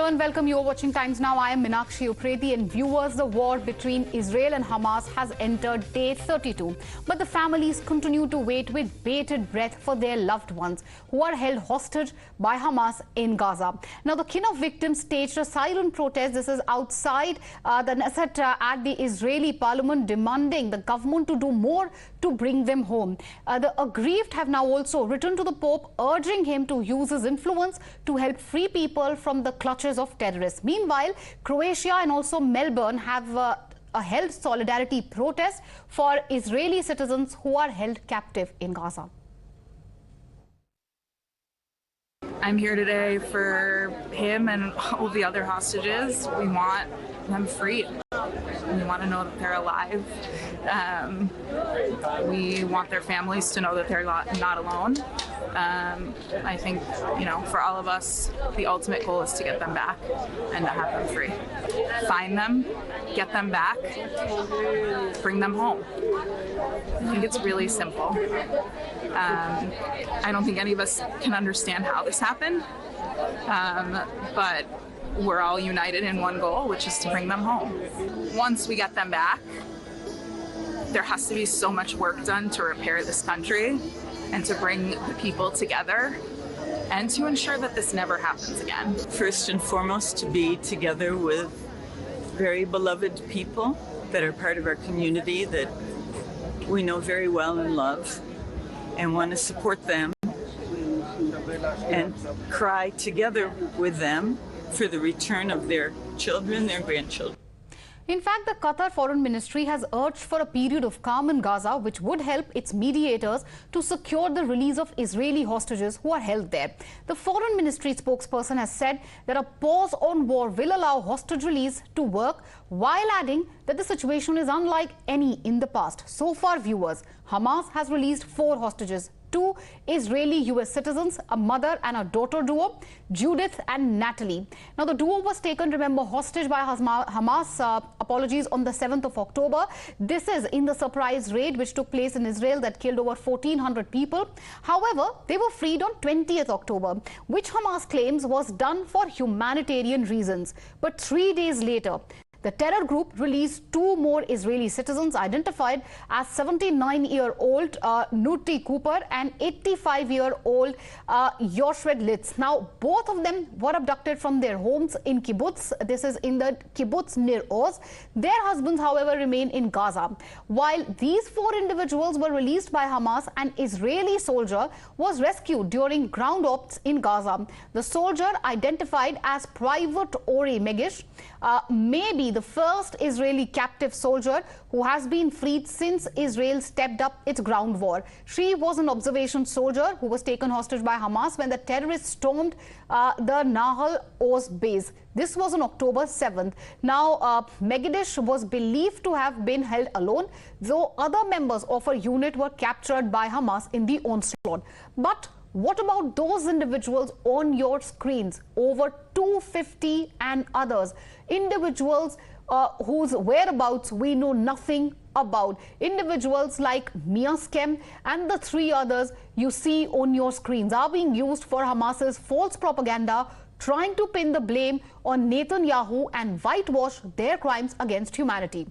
Hello and welcome. You're watching Times Now. I am Meenakshi Upreti, and viewers, the war between Israel and Hamas has entered day 32. But the families continue to wait with bated breath for their loved ones who are held hostage by Hamas in Gaza. Now, the kin of victims staged a silent protest. This is outside the Knesset at the Israeli parliament, demanding the government to do more to bring them home. The aggrieved have now also written to the Pope, urging him to use his influence to help free people from the clutches of terrorists. Meanwhile, Croatia and also Melbourne have held solidarity protest for Israeli citizens who are held captive in Gaza. I'm here today for him and all the other hostages. We want them free. We want to know that they're alive. We want their families to know that they're not alone. I think, for all of us, the ultimate goal is to get them back and to have them free. Find them, get them back, bring them home. I think it's really simple. I don't think any of us can understand how this happened, but we're all united in one goal, which is to bring them home. Once we get them back, there has to be so much work done to repair this country and to bring the people together and to ensure that this never happens again. First and foremost, to be together with very beloved people that are part of our community that we know very well and love, and want to support them and cry together with them for the return of their children, their grandchildren. In fact, the Qatar Foreign Ministry has urged for a period of calm in Gaza, which would help its mediators to secure the release of Israeli hostages who are held there. The Foreign Ministry spokesperson has said that a pause on war will allow hostage release to work, while adding that the situation is unlike any in the past. So far, viewers, Hamas has released 4 hostages. 2 Israeli US citizens, a mother and a daughter duo, Judith and Natalie. Now, the duo was taken, remember, hostage by Hamas, on the 7th of October. This is in the surprise raid which took place in Israel that killed over 1,400 people. However, they were freed on 20th October, which Hamas claims was done for humanitarian reasons. But 3 days later, the terror group released 2 more Israeli citizens identified as 79-year-old Nuti Cooper and 85-year-old Yoshved Litz. Now, both of them were abducted from their homes in kibbutz. This is in the kibbutz Nir Oz. Their husbands, however, remain in Gaza. While these 4 individuals were released by Hamas, an Israeli soldier was rescued during ground ops in Gaza. The soldier, identified as Private Ori Megish, may be the first Israeli captive soldier who has been freed since Israel stepped up its ground war. She was an observation soldier who was taken hostage by Hamas when the terrorists stormed the Nahal Oz base. This was on October 7th. Now, Megidish was believed to have been held alone, though other members of a unit were captured by Hamas in the onslaught. But what about those individuals on your screens? Over 250 and others. Individuals whose whereabouts we know nothing about. Individuals like Miaskem and the 3 others you see on your screens are being used for Hamas's false propaganda, trying to pin the blame on Netanyahu and whitewash their crimes against humanity.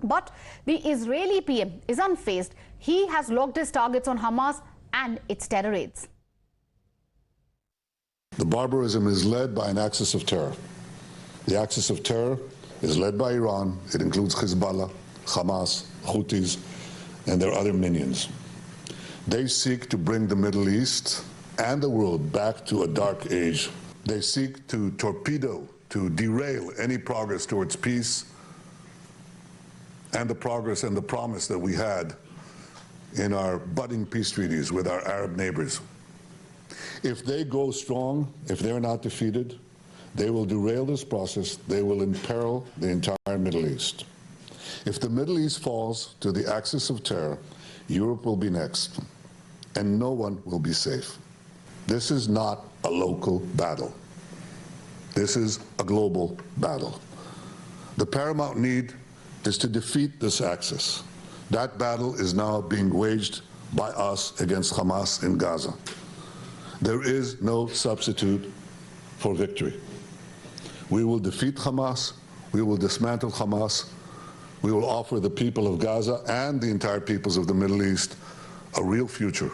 But the Israeli PM is unfazed. He has locked his targets on Hamas and its terror raids. The barbarism is led by an axis of terror. The axis of terror is led by Iran. It includes Hezbollah, Hamas, Houthis, and their other minions. They seek to bring the Middle East and the world back to a dark age. They seek to torpedo, to derail any progress towards peace and the progress and the promise that we had in our budding peace treaties with our Arab neighbors. If they go strong, if they're not defeated, they will derail this process. They will imperil the entire Middle East. If the Middle East falls to the axis of terror, Europe will be next, and no one will be safe. This is not a local battle. This is a global battle. The paramount need is to defeat this axis. That battle is now being waged by us against Hamas in Gaza. There is no substitute for victory. We will defeat Hamas. We will dismantle Hamas. We will offer the people of Gaza and the entire peoples of the Middle East a real future.